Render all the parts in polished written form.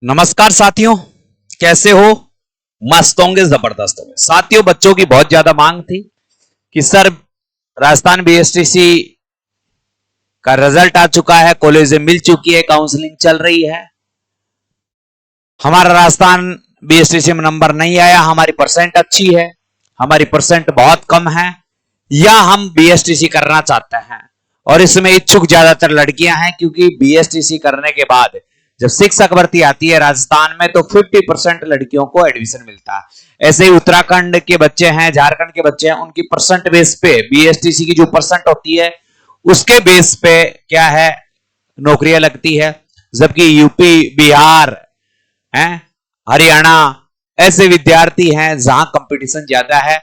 नमस्कार साथियों, कैसे हो? मस्त होंगे, जबरदस्त होंगे। साथियों, बच्चों की बहुत ज्यादा मांग थी कि सर राजस्थान बीएसटीसी का रिजल्ट आ चुका है, कॉलेज में मिल चुकी है, काउंसलिंग चल रही है। हमारा राजस्थान बीएसटीसी में नंबर नहीं आया, हमारी परसेंट अच्छी है, हमारी परसेंट बहुत कम है, या हम बीएसटीसी करना चाहते हैं। और इसमें इच्छुक ज्यादातर लड़कियां हैं, क्योंकि बीएसटीसी करने के बाद जब शिक्षक भर्ती आती है राजस्थान में तो 50% लड़कियों को एडमिशन मिलता है। ऐसे ही उत्तराखंड के बच्चे हैं, झारखंड के बच्चे हैं, उनकी परसेंट बेस पे बीएसटीसी की जो परसेंट होती है उसके बेस पे क्या है, नौकरियां लगती है। जबकि यूपी, बिहार है, हरियाणा, ऐसे विद्यार्थी हैं जहां कंपटीशन ज्यादा है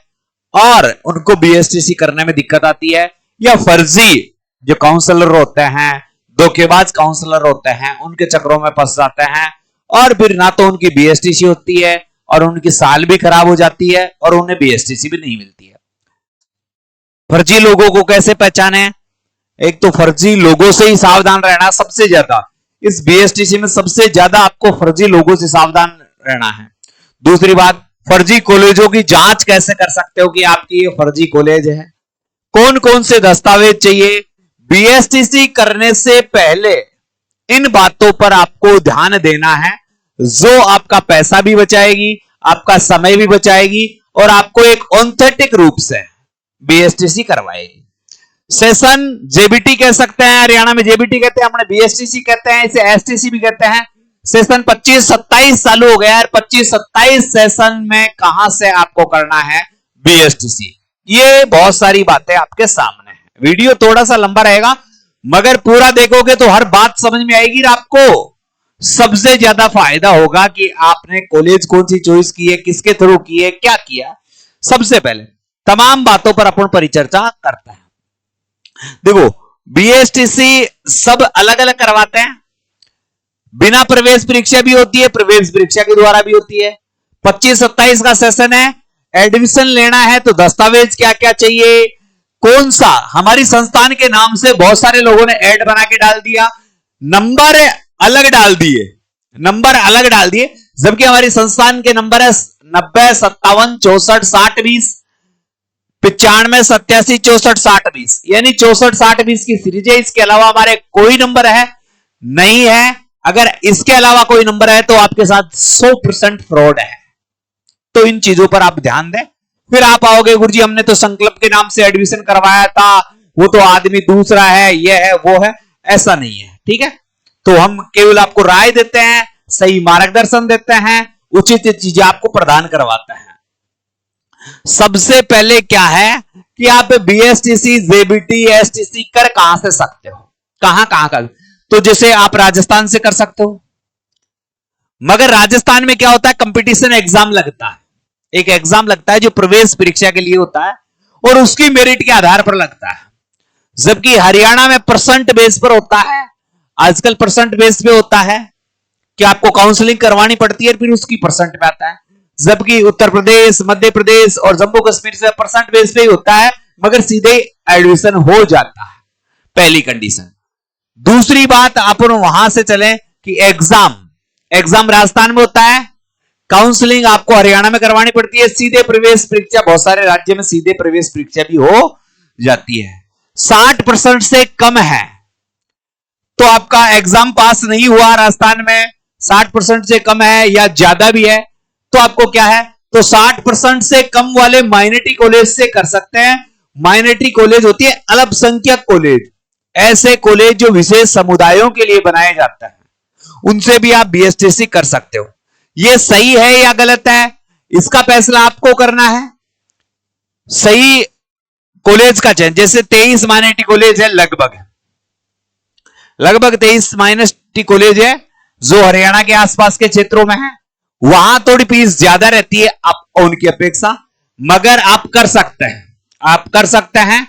और उनको बीएसटीसी करने में दिक्कत आती है, या फर्जी जो काउंसलर होते हैं, धोखेबाज काउंसलर होते हैं, उनके चक्रों में फंस जाते हैं और फिर ना तो उनकी बीएसटीसी होती है और उनकी साल भी खराब हो जाती है और उन्हें बीएसटीसी भी नहीं मिलती है। फर्जी लोगों को कैसे पहचाने? एक तो फर्जी लोगों से ही सावधान रहना सबसे ज्यादा। इस बीएसटीसी में सबसे ज्यादा आपको फर्जी लोगों से सावधान रहना है। दूसरी बात, फर्जी कॉलेजों की जांच कैसे कर सकते हो कि आपकी ये फर्जी कॉलेज है? कौन कौन से दस्तावेज चाहिए? बीएसटीसी करने से पहले इन बातों पर आपको ध्यान देना है, जो आपका पैसा भी बचाएगी, आपका समय भी बचाएगी और आपको एक ऑथेंटिक रूप से बीएसटीसी करवाएगी। सेशन जेबीटी कह सकते हैं, हरियाणा में जेबीटी कहते हैं, अपने बीएसटीसी कहते हैं, इसे एसटीसी भी कहते हैं। सेशन 25-27 चालू हो गया है। 25-27 सेशन में कहां से आपको करना है बीएसटीसी, ये बहुत सारी बातें आपके सामने है। वीडियो थोड़ा सा लंबा रहेगा, मगर पूरा देखोगे तो हर बात समझ में आएगी और आपको सबसे ज्यादा फायदा होगा कि आपने कॉलेज कौन सी चॉइस की है, किसके थ्रू की है, क्या किया। सबसे पहले तमाम बातों पर अपन परिचर्चा करते हैं। देखो, बीएसटीसी सब अलग अलग करवाते हैं। बिना प्रवेश परीक्षा भी होती है, प्रवेश परीक्षा के द्वारा भी होती है। 25-27 का सेशन है। एडमिशन लेना है तो दस्तावेज क्या क्या चाहिए, कौन सा, हमारी संस्थान के नाम से बहुत सारे लोगों ने ऐड बना के डाल दिया, नंबर अलग डाल दिए, नंबर अलग डाल दिए, जबकि हमारी संस्थान के नंबर है 90 57 64 60 20, 95 87 64 60 20, यानी 64 60 20 की सीरीज है। इसके अलावा हमारे कोई नंबर है नहीं है। अगर इसके अलावा कोई नंबर है तो आपके साथ 100% फ्रॉड है। तो इन चीजों पर आप ध्यान दें। फिर आप आओगे, गुरुजी हमने तो संकल्प के नाम से एडमिशन करवाया था, वो तो आदमी दूसरा है, ये है वो है। ऐसा नहीं है, ठीक है। तो हम केवल आपको राय देते हैं, सही मार्गदर्शन देते हैं, उचित चीजें आपको प्रदान करवाते हैं। सबसे पहले क्या है कि आप बीएसटीसी, जेबीटी, एसटीसी कर कहां से सकते हो, कहां कहां कर। तो जैसे आप राजस्थान से कर सकते हो, मगर राजस्थान में क्या होता है, कंपटीशन एग्जाम लगता है। एक एग्जाम लगता है जो प्रवेश परीक्षा के लिए होता है और उसकी मेरिट के आधार पर लगता है। जबकि हरियाणा में परसेंट बेस पर होता है। आजकल परसेंट बेस पे होता है कि आपको काउंसलिंग करवानी पड़ती है, फिर उसकी परसेंट पे आता है। जबकि उत्तर प्रदेश, मध्य प्रदेश और जम्मू कश्मीर से परसेंट बेस पे ही होता है, मगर सीधे एडमिशन हो जाता है, पहली कंडीशन। दूसरी बात, अपन वहां से चले कि एग्जाम राजस्थान में होता है, काउंसलिंग आपको हरियाणा में करवानी पड़ती है, सीधे प्रवेश परीक्षा बहुत सारे राज्य में सीधे प्रवेश परीक्षा भी हो जाती है। 60% से कम है तो आपका एग्जाम पास नहीं हुआ राजस्थान में, 60% से कम है या ज्यादा भी है तो आपको क्या है, तो 60% से कम वाले माइनॉरिटी कॉलेज से कर सकते हैं। माइनॉरिटी कॉलेज होती है अल्पसंख्यक कॉलेज, ऐसे कॉलेज जो विशेष समुदायों के लिए बनाए जाते हैं, उनसे भी आप बीएसटीसी कर सकते हो। ये सही है या गलत है, इसका फैसला आपको करना है। सही कॉलेज का चयन, जैसे 23 माइनॉरिटी कॉलेज है, लगभग 23 माइनॉरिटी कॉलेज है जो हरियाणा के आसपास के क्षेत्रों में है। वहां थोड़ी फीस ज्यादा रहती है आप उनकी अपेक्षा, मगर आप कर सकते हैं, आप कर सकते हैं।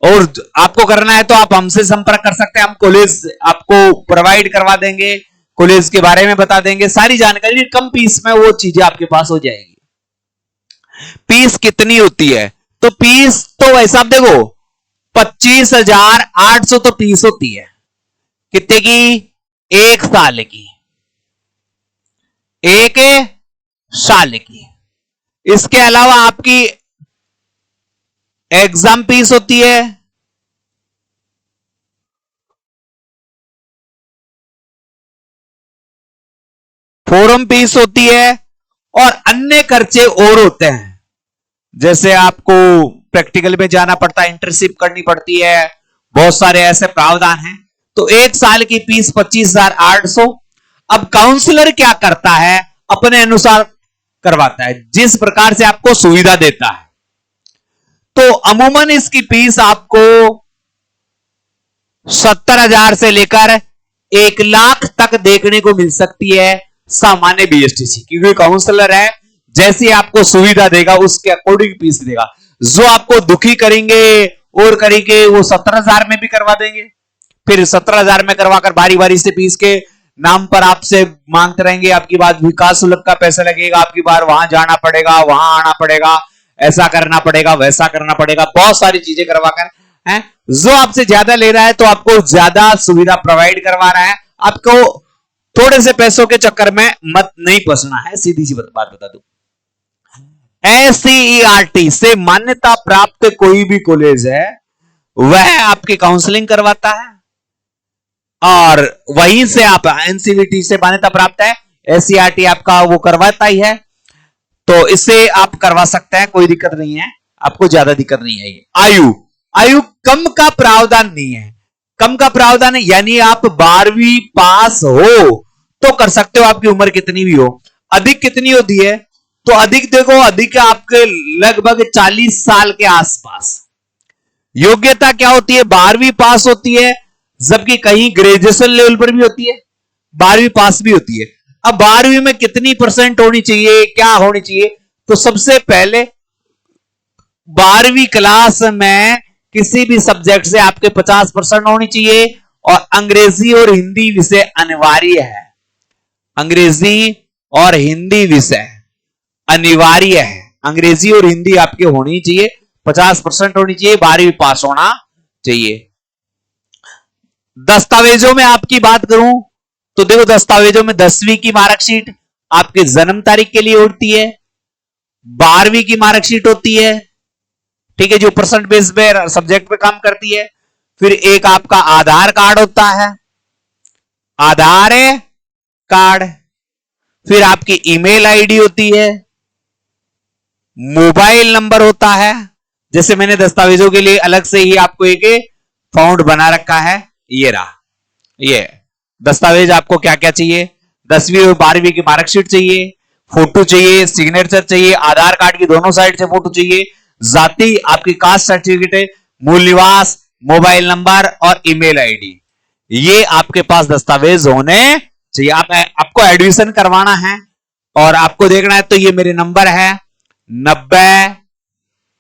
और आपको करना है तो आप हमसे संपर्क कर सकते हैं, हम कॉलेज आपको प्रोवाइड करवा देंगे, कॉलेज के बारे में बता देंगे, सारी जानकारी कम फीस में वो चीजें आपके पास हो जाएगी। फीस कितनी होती है, तो फीस तो ऐसा देखो 25,800 तो फीस होती है। कितने की? 1 साल की। एक साल की। इसके अलावा आपकी एग्जाम फीस होती है, फोरम फीस होती है, और अन्य खर्चे और होते हैं। जैसे आपको प्रैक्टिकल में जाना पड़ता है, इंटर्नशिप करनी पड़ती है, बहुत सारे ऐसे प्रावधान हैं। तो एक साल की फीस 25,800। अब काउंसलर क्या करता है, अपने अनुसार करवाता है, जिस प्रकार से आपको सुविधा देता है। तो अमूमन इसकी फीस आपको 70,000 से लेकर 1,00,000 तक देखने को मिल सकती है सामान्य बीएसटीसी, क्योंकि काउंसलर है, जैसी आपको सुविधा देगा उसके अकॉर्डिंग फीस देगा। जो आपको दुखी करेंगे और करेंगे वो 17,000 में भी करवा देंगे, फिर 17,000 में करवाकर बारी बारी से फीस के नाम पर आपसे मांगते रहेंगे। आपकी बात विकास शुल्क का पैसा लगेगा, आपकी बार वहां जाना पड़ेगा, वहां आना पड़ेगा, ऐसा करना पड़ेगा, वैसा करना पड़ेगा, बहुत सारी चीजें करवाकर है। जो आपसे ज्यादा ले रहा है तो आपको ज्यादा सुविधा प्रोवाइड करवा रहा है, आपको थोड़े से पैसों के चक्कर में मत नहीं फंसना है। सीधी सी बात बता दूं, एससीईआरटी से मान्यता प्राप्त कोई भी कॉलेज है वह आपकी काउंसलिंग करवाता है, और वहीं से आप एनसीवीटी से मान्यता प्राप्त है, एससीईआरटी आपका वो करवाता ही है, तो इससे आप करवा सकते हैं, कोई दिक्कत नहीं है, आपको ज्यादा दिक्कत नहीं है। आयु कम का प्रावधान नहीं है, कम का प्रावधान है यानी आप 12वीं पास हो तो कर सकते हो, आपकी उम्र कितनी भी हो। अधिक कितनी होती है, तो अधिक देखो, अधिक आपके लगभग 40 साल के आसपास। योग्यता क्या होती है, 12वीं पास होती है, जबकि कहीं ग्रेजुएशन लेवल पर भी होती है, 12वीं पास भी होती है। अब 12वीं में कितनी परसेंट होनी चाहिए, क्या होनी चाहिए, तो सबसे पहले 12वीं क्लास में किसी भी सब्जेक्ट से आपके 50% होनी चाहिए, और अंग्रेजी और हिंदी विषय अनिवार्य है। अंग्रेजी और हिंदी विषय अनिवार्य है, अंग्रेजी और हिंदी आपके होनी चाहिए, 50% होनी चाहिए, 12वीं पास होना चाहिए। दस्तावेजों में आपकी बात करूं तो देखो, दस्तावेजों में 10वीं की मार्कशीट आपके जन्म तारीख के लिए होती है, 12वीं की मार्कशीट होती है, ठीक है, जो परसेंट बेस पे सब्जेक्ट पे काम करती है। फिर एक आपका आधार कार्ड होता है, आधार कार्ड, फिर आपकी ईमेल आईडी होती है, मोबाइल नंबर होता है। जैसे मैंने दस्तावेजों के लिए अलग से ही आपको एक फाउंड बना रखा है, ये रहा। ये दस्तावेज आपको क्या क्या चाहिए, 10वीं और 12वीं की मार्कशीट चाहिए, फोटो चाहिए, सिग्नेचर चाहिए, आधार कार्ड की दोनों साइड से फोटो चाहिए, जाति आपकी कास्ट सर्टिफिकेट, मूल निवास, मोबाइल नंबर और ईमेल आईडी, ये आपके पास दस्तावेज होने चाहिए। आपको एडमिशन करवाना है और आपको देखना है, तो ये मेरे नंबर है 90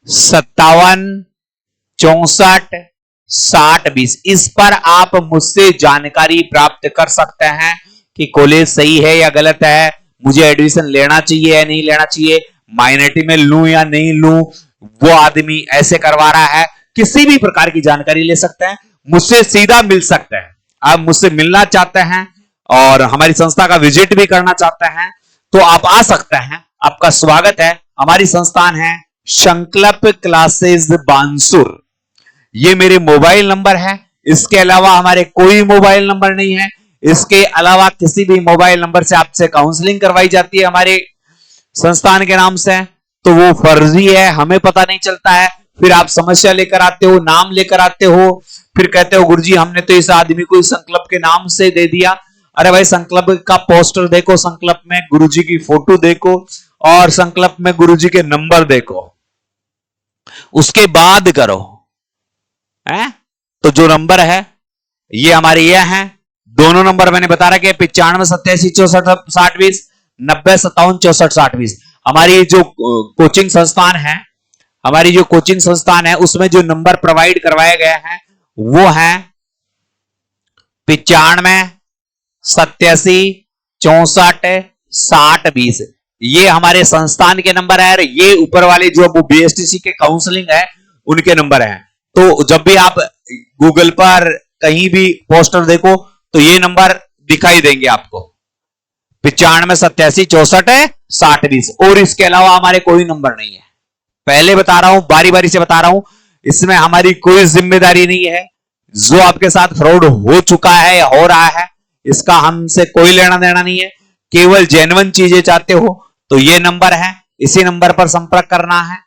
57 64 60 20। इस पर आप मुझसे जानकारी प्राप्त कर सकते हैं कि कॉलेज सही है या गलत है, मुझे एडमिशन लेना चाहिए या नहीं लेना चाहिए, माइनॉरिटी में लूं या नहीं लूं, वो आदमी ऐसे करवा रहा है। किसी भी प्रकार की जानकारी ले सकते हैं, मुझसे सीधा मिल सकते हैं। आप मुझसे मिलना चाहते हैं और हमारी संस्था का विजिट भी करना चाहते हैं तो आप आ सकते हैं, आपका स्वागत है। हमारी संस्थान है संकल्प क्लासेस बानसूर, ये मेरे मोबाइल नंबर है। इसके अलावा हमारे कोई मोबाइल नंबर नहीं है, इसके अलावा किसी भी मोबाइल नंबर से आपसे काउंसलिंग करवाई जाती है हमारे संस्थान के नाम से, तो वो फर्जी है, हमें पता नहीं चलता है। फिर आप समस्या लेकर आते हो, नाम लेकर आते हो, फिर कहते हो गुरुजी हमने तो इस आदमी को इस संकल्प के नाम से दे दिया। अरे भाई, संकल्प का पोस्टर देखो, संकल्प में गुरुजी की फोटो देखो और संकल्प में गुरुजी के नंबर देखो, उसके बाद करो है। तो जो नंबर है ये हमारे ये हैं, दोनों नंबर मैंने बता रखा है, 95 87 64 60 20, 90 57 64 60 20। हमारी जो कोचिंग संस्थान है, हमारी जो कोचिंग संस्थान है उसमें जो नंबर प्रोवाइड करवाए गए हैं वो है 95 87 64 60 20। ये हमारे संस्थान के नंबर है, ये ऊपर वाले जो बीएसटीसी के काउंसलिंग है उनके नंबर है। तो जब भी आप गूगल पर कहीं भी पोस्टर देखो तो ये नंबर दिखाई देंगे आपको। 95 87 64 60 20, और इसके अलावा हमारे कोई नंबर नहीं है। पहले बता रहा हूं, बारी बारी से बता रहा हूं, इसमें हमारी कोई जिम्मेदारी नहीं है। जो आपके साथ फ्रॉड हो चुका है या हो रहा है, इसका हमसे कोई लेना देना नहीं है। केवल जेन्युइन चीजें चाहते हो तो ये नंबर है, इसी नंबर पर संपर्क करना है,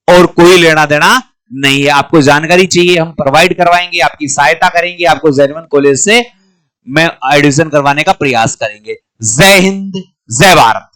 और कोई लेना देना नहीं है। आपको जानकारी चाहिए, हम प्रोवाइड करवाएंगे, आपकी सहायता करेंगे, आपको जेन्युइन कॉलेज से में एडमिशन करवाने का प्रयास करेंगे। जय हिंद, जय भारत।